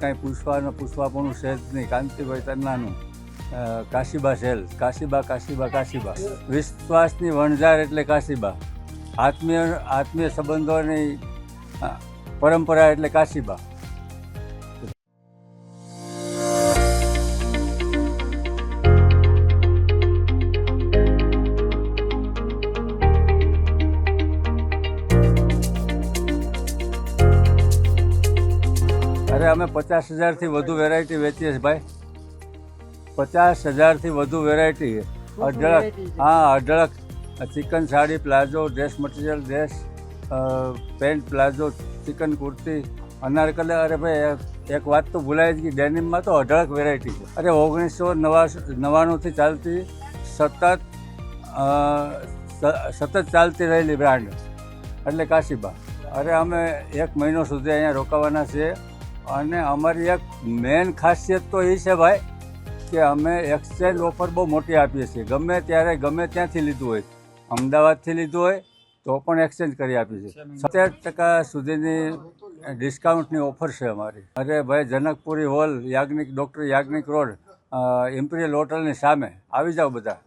કાંઈ પૂછવાનું છે જ નહીં. કાંતિભાઈ તન્નાનું કાશીબા સેલ, કાશીબા. વિશ્વાસની વણઝાર એટલે કાશીબા. આત્મીય સંબંધોની પરંપરા એટલે કાશીબા. અરે અમે 50,000થી વધુ વેરાયટી વેચીએ છીએ ભાઈ. 50,000થી વધુ વેરાયટી. અઢળક chicken sari, palazzo, dress material, dress, pant, palazzo, chicken kurti, anarkali. અરે ભાઈ એક વાત તો ભૂલાય જ ગઈ, ડેનિમમાં તો અઢળક વેરાયટી છે. અરે 1999થી ચાલતી સતત ચાલતી રહેલી બ્રાન્ડ એટલે કાશીબા. અરે અમે 1 મહિનો સુધી અહીંયા રોકાવાના છીએ અને અમારી એક મેન ખાસિયત તો એ છે ભાઈ કે અમે એક્સચેન્જ ઓફર બહુ મોટી આપીએ છીએ. ગમે ત્યારે ગમે ત્યાંથી લીધું હોય, અમદાવાદથી લીધું હોય તો પણ એક્સચેન્જ કરી આપીએ છીએ. 70% સુધીની ડિસ્કાઉન્ટની ઓફર છે અમારી. અરે ભાઈ Janakpuri hall, doctor Yagnik road, imperial હોટલની સામે આવી જાઓ બધા.